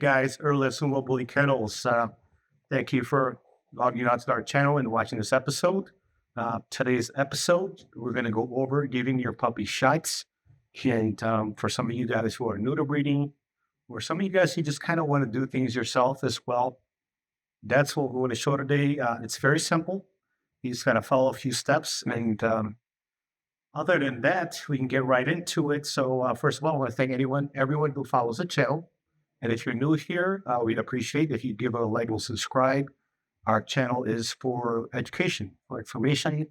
guys, early Sumo Bully Kennels. Thank you for logging on to our channel and watching this episode. Today's episode, we're going to go over giving your puppy shots. And for some of you guys who are new to breeding, or some of you guys who just kind of want to do things yourself as well, that's what we want to show today. It's very simple. You just got to follow a few steps. And other than that, we can get right into it. So first of all, I want to thank everyone who follows the channel. And if you're new here, we'd appreciate if you give a like and subscribe. Our channel is for education, for information,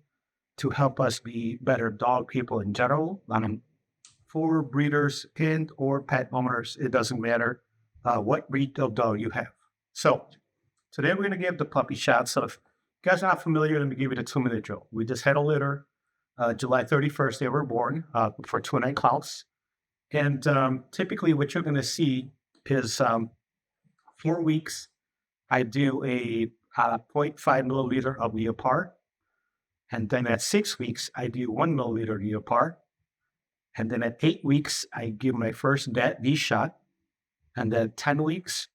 to help us be better dog people in general. For breeders and or pet owners, it doesn't matter what breed of dog you have. So today we're going to give the puppy shots. So if you guys are not familiar, let me give you the 2-minute drill. We just had a litter. July 31st, they were born for 2 counts. And typically what you're going to see is 4 weeks, I do a 0.5 milliliter of Leopard. And then at 6 weeks, I do 1 milliliter Leopard. And then at 8 weeks, I give my first DAT-V shot. And then 10 weeks,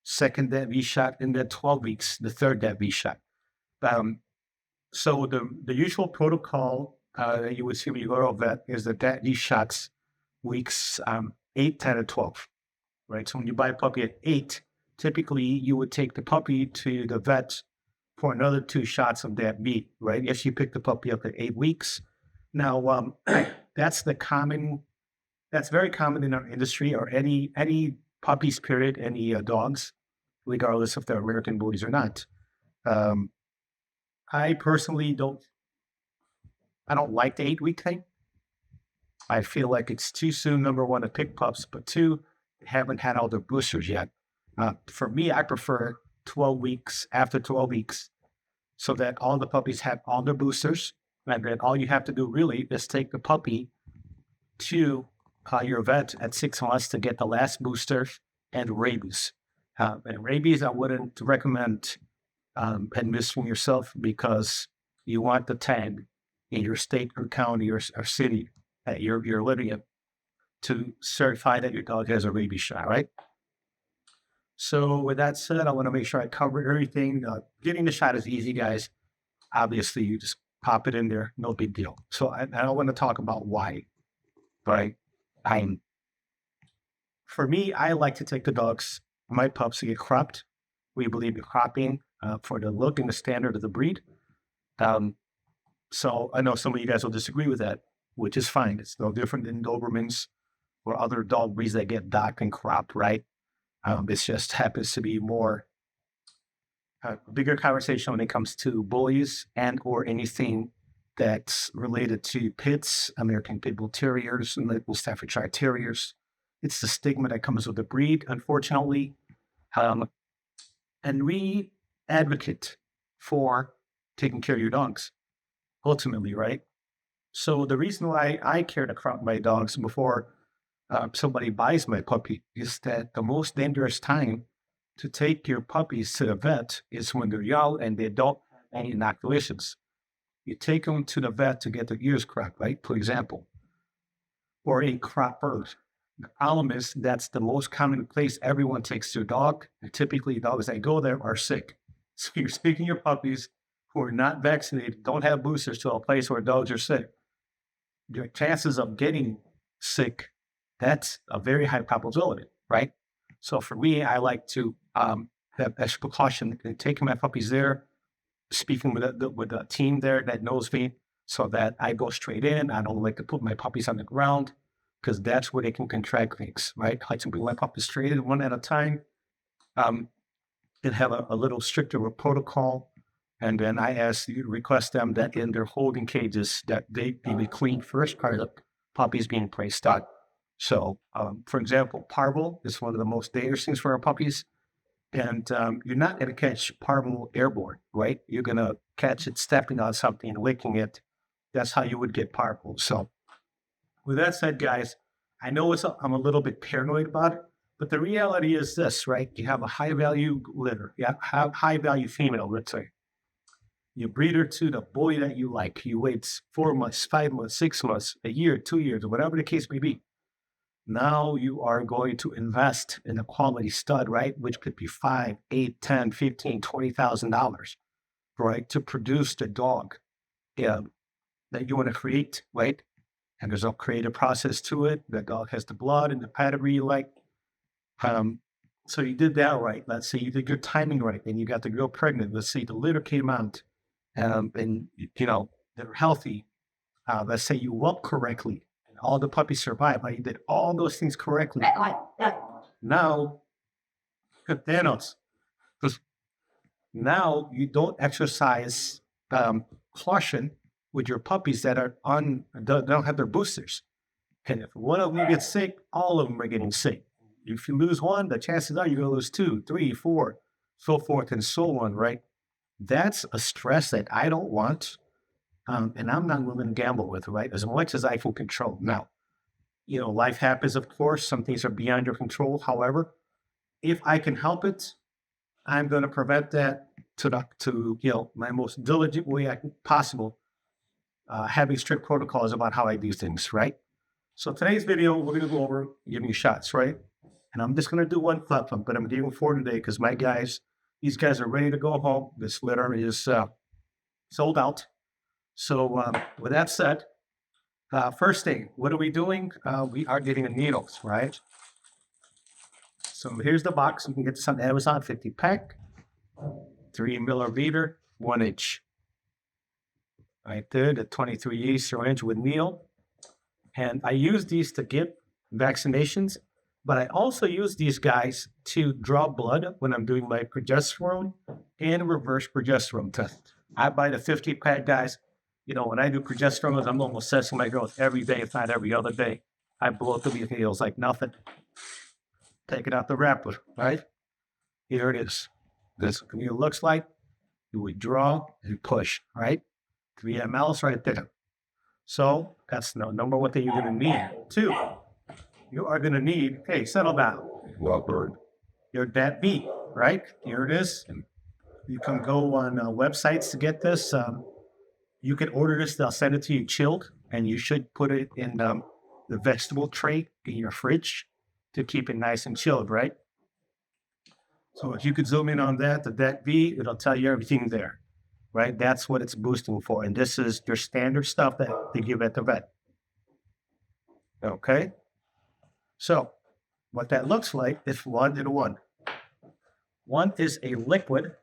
second DAT-V shot. And then 12 weeks, the third DAT-V shot. So the usual protocol that you would see when you go to a vet is the DAT-V shots weeks 8, 10, and 12, right? So when you buy a puppy at 8, typically you would take the puppy to the vet for another 2 shots of DAT-V, right? If you pick the puppy up at 8 weeks. Now, that's very common in our industry, or any puppies, period, any dogs, regardless if they're American Bullies or not. I personally don't like the 8-week thing. I feel like it's too soon, number one, to pick pups, but 2, they haven't had all their boosters yet. For me, I prefer 12 weeks, after 12 weeks, so that all the puppies have all their boosters, and then all you have to do really is take the puppy to your vet at 6 months to get the last booster and rabies. And rabies, I wouldn't recommend administering yourself, because you want the tag in your state or county or city that you're living in to certify that your dog has a rabies shot, right? So with that said, I want to make sure I cover everything. Getting the shot is easy, guys. Obviously, you just pop it in there, no big deal. So I want to talk about why, right? For me, I like to take the dogs, my pups, to get cropped. We believe in cropping for the look and the standard of the breed. So I know some of you guys will disagree with that, which is fine. It's no different than Dobermans or other dog breeds that get docked and cropped, right? It just happens to be more a bigger conversation when it comes to bullies and or anything that's related to pits, American Pit Bull Terriers, and Little Staffordshire Terriers. It's the stigma that comes with the breed, unfortunately. And we advocate for taking care of your dogs, ultimately, right? So the reason why I care to crop my dogs before somebody buys my puppy is that the most dangerous time to take your puppies to the vet is when they're young and they don't have any inoculations. You take them to the vet to get their ears cropped, right? For example, or a cropper. The problem is that's the most common place everyone takes their dog. And typically dogs that go there are sick. So you're taking your puppies who are not vaccinated, don't have boosters, to a place where dogs are sick. Your chances of getting sick, that's a very high probability, right? So for me, I like to have extra precaution in taking my puppies there, speaking with a team there that knows me, so that I go straight in. I don't like to put my puppies on the ground, because that's where they can contract things, right? I like to put my puppies straight in one at a time, and have a little stricter protocol. And then I request them that in their holding cages that they be cleaned first prior to puppies being placed on. So, for example, parvo is one of the most dangerous things for our puppies. And you're not going to catch parvo airborne, right? You're going to catch it stepping on something, licking it. That's how you would get parvo. So with that said, guys, I know I'm a little bit paranoid about it, but the reality is this, right? You have a high-value litter. You have high-value female, let's say. You breed her to the bully that you like. You wait 4 months, 5 months, 6 months, a year, 2 years, or whatever the case may be. Now you are going to invest in a quality stud, right? Which could be $5, $8, $10, $15, $20,000, right? To produce the dog that you want to create, right? And there's a creative process to it. The dog has the blood and the pedigree you like. So you did that right. Let's say you did your timing right, and you got the girl pregnant. Let's say the litter came out, and they're healthy. Let's say you whelp correctly, and all the puppies survive. Right? You did all those things correctly. Now, Thanos. Now you don't exercise caution with your puppies that are don't have their boosters. And if one of them gets sick, all of them are getting sick. If you lose one, the chances are you're going to lose 2, 3, 4, so forth and so on, right? That's a stress that I don't want, and I'm not willing to gamble with, right? As much as I can control. Now, life happens, of course. Some things are beyond your control. However, if I can help it, I'm going to prevent that to my most diligent way possible, having strict protocols about how I do things, right? So today's video, we're going to go over giving you shots, right? And I'm just going to do one flip, but I'm giving 4 today because these guys are ready to go home. This litter is sold out. So with that said, first thing, what are we doing? We are getting the needles, right? So here's the box. You can get this on Amazon, 50 pack, 3 milliliter, 1 inch. Right there, the 23 syringe with needle. And I use these to give vaccinations, but I also use these guys to draw blood when I'm doing my progesterone and reverse progesterone test. I buy the 50 pack, guys. When I do progesterone, I'm almost testing my girls every day, if not every other day. I blow through these needles like nothing. Take it out the wrapper, right? Here it is. This is what it looks like. You would draw and push, right? 3 mLs right there. So that's number one thing you're going to need. 2, you are going to need, hey, settle down. Your DAT B, right? Here it is. You can go on websites to get this. You can order this. They'll send it to you chilled, and you should put it in the vegetable tray in your fridge to keep it nice and chilled, right? So if you could zoom in on that, the DAT B, it'll tell you everything there. Right? That's what it's boosting for. And this is your standard stuff that they give at the vet. Okay? So what that looks like is 1 and 1. One is a liquid.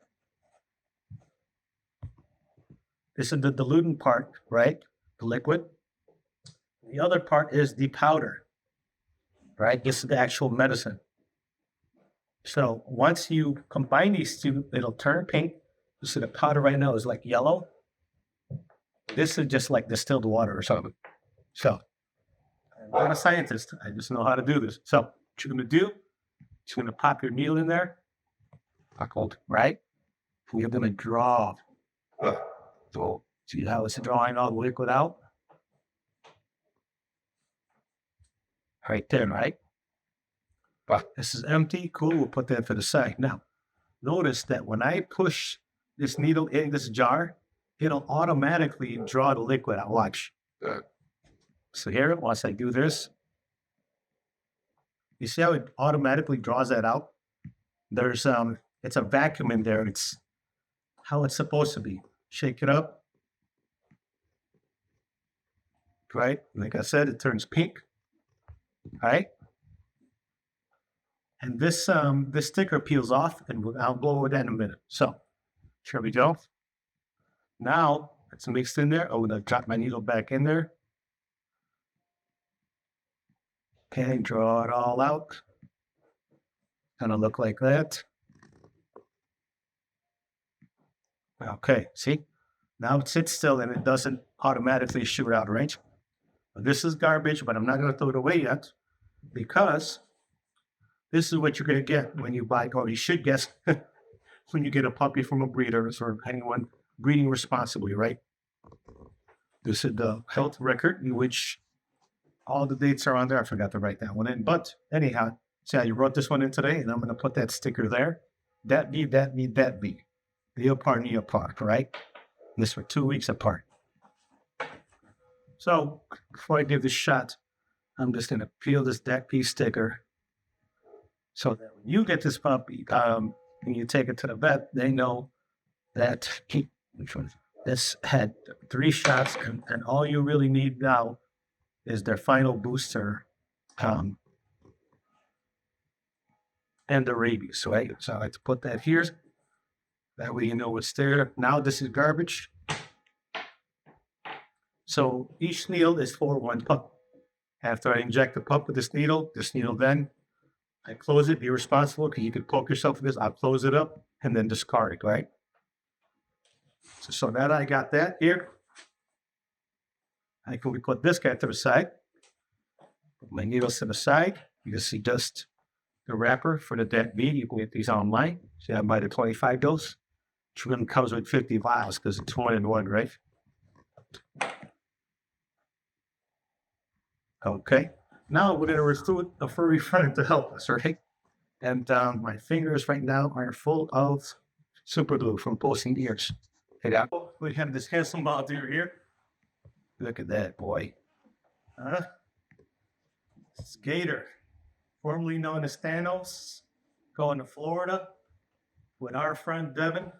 This is the diluting part, right? The liquid. The other part is the powder, right? This is the actual medicine. So once you combine these two, it'll turn pink. You see the powder right now is like yellow. This is just like distilled water or something. So I'm not a scientist. I just know how to do this. So what you're going to do, you're going to pop your needle in there. Right? You're going to draw. So see how it's drawing all the liquid out? Right there, right? This is empty. Cool. We'll put that to the side. Now, notice that when I push this needle in this jar, it'll automatically draw the liquid out. Watch. So here, once I do this, you see how it automatically draws that out? There's it's a vacuum in there. It's how it's supposed to be. Shake it up. Right? Like I said, it turns pink. Right? And this sticker peels off, and I'll go over that in a minute. So here we go. Now it's mixed in there. I'm going to drop my needle back in there. Okay, draw it all out. Kind of look like that. Okay, see? Now it sits still and it doesn't automatically shoot out, right? This is garbage, but I'm not going to throw it away yet because this is what you're going to get when you buy, or you should guess, when you get a puppy from a breeder or anyone breeding responsibly, right? This is the health record in which all the dates are on there. I forgot to write that one in. But anyhow, see how you wrote this one in today, and I'm going to put that sticker there. That be, that be, that be. Knee apart, right? This for 2 weeks apart. So before I give this shot, I'm just going to peel this DAP sticker so that when you get this puppy and you take it to the vet, they know that this had 3 shots, and all you really need now is their final booster and the rabies, right? So I like to put that here. That way you know what's there. Now this is garbage. So each needle is for 1 pup. After I inject the pup with this needle then, I close it, be responsible, because you could poke yourself with this. I'll close it up and then discard it, right? So now that I got that here, I can put this guy to the side. Put my needles to the side. You can see just the wrapper for the DAP. You can get these online. See, I buy the 25 dose. Which one comes with 50 vials because it's 1 in 1, right? Okay. Now we're going to recruit a furry friend to help us, right? And my fingers right now are full of super glue from posting ears. Hey, we have this handsome volunteer here. Look at that boy. Skater, formerly known as Kennels, going to Florida with our friend Devin.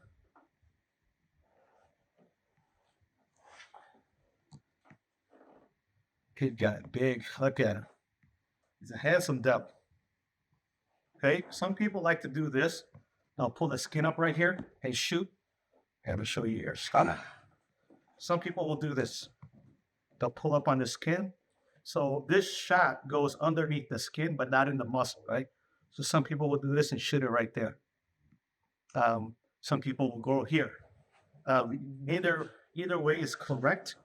Kid got big. Look at him. He's a handsome devil. Okay, some people like to do this. I'll pull the skin up right here and shoot. I'm going to show you your skin. Some people will do this. They'll pull up on the skin. So this shot goes underneath the skin, but not in the muscle, right? So some people will do this and shoot it right there. Some people will go here. Either way is correct.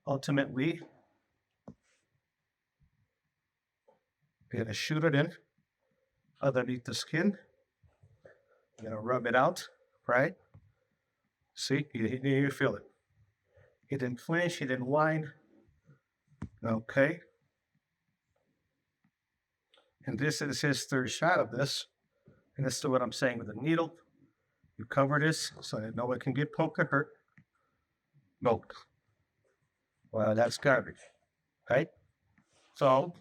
Ultimately, you're going to shoot it in underneath the skin. You're going to rub it out, right? See, you feel it. He didn't flinch, he didn't whine. Okay. And this is his 3rd shot of this. And this is what I'm saying with the needle. You cover this so that no one can get poked or hurt. Nope. Well, that's garbage, right? So,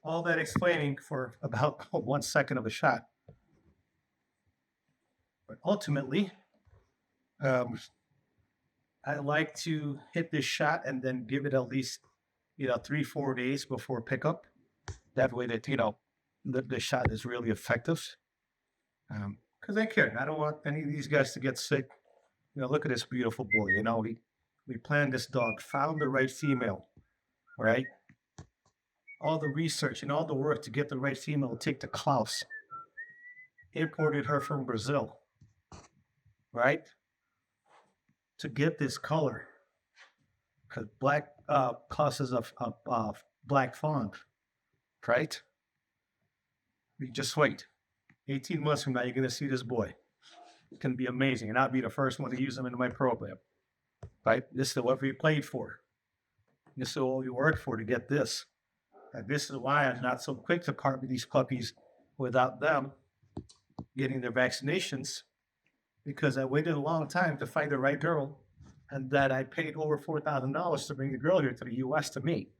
all that explaining for about 1 second of a shot. But ultimately, I like to hit this shot and then give it at least, 3-4 days before pickup. That way that, the shot is really effective. Because I care. I don't want any of these guys to get sick. Look at this beautiful boy. We planned this dog, found the right female, right? All the research and all the work to get the right female to take to Klaus. Imported her from Brazil, right? To get this color. Because black causes of black fawn, right? You just wait. 18 months from now, you're going to see this boy. It's going to be amazing. And I'll be the first one to use him in my program, right? This is what we played for. This is what we worked for to get this. And this is why I'm not so quick to part with these puppies without them getting their vaccinations, because I waited a long time to find the right girl, and that I paid over $4,000 to bring the girl here to the U.S. to me,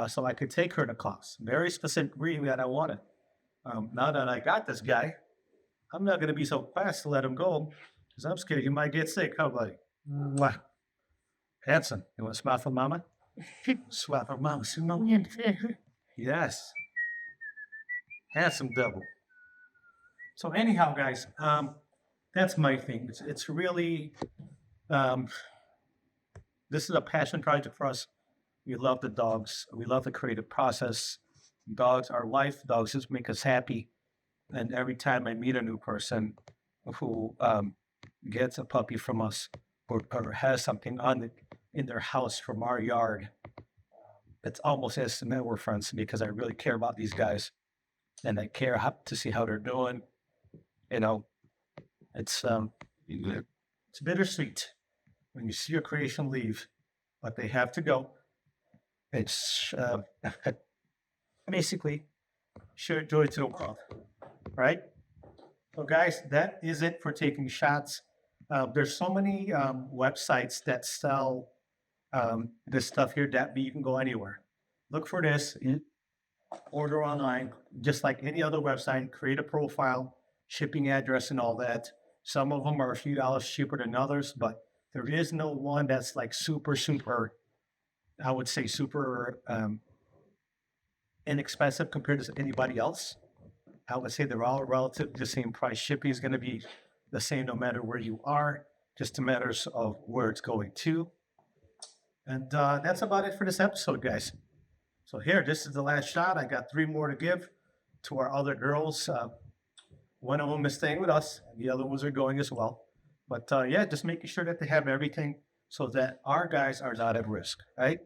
so I could take her to class. Very specific breeding that I wanted. Now that I got this guy, I'm not going to be so fast to let him go, because I'm scared he might get sick. How buddy? Mwah. Handsome. You want to smile for mama? Smile for mama, Sumo. Yes. Handsome devil. So anyhow, guys, that's my thing. It's really, this is a passion project for us. We love the dogs. We love the creative process. Dogs are life. Dogs just make us happy. And every time I meet a new person who gets a puppy from us or has something in their house from our yard, it's almost as if we're friends, because I really care about these guys and I care to see how they're doing. It's bittersweet when you see your creation leave, but they have to go. It's basically share joy to the world, right? So guys, that is it for taking shots. There's so many websites that sell this stuff here that you can go anywhere. look for this, order online, just like any other website, create a profile, shipping address, and all that. Some of them are a few dollars cheaper than others, but there is no one that's like super, I would say super inexpensive compared to anybody else. I would say they're all relative to the same price. Shipping is going to be the same no matter where you are, just a matter of where it's going to. And that's about it for this episode, guys. So here, this is the last shot. I got 3 more to give to our other girls. One of them is staying with us. The other ones are going as well. But yeah, just making sure that they have everything so that our guys are not at risk, right?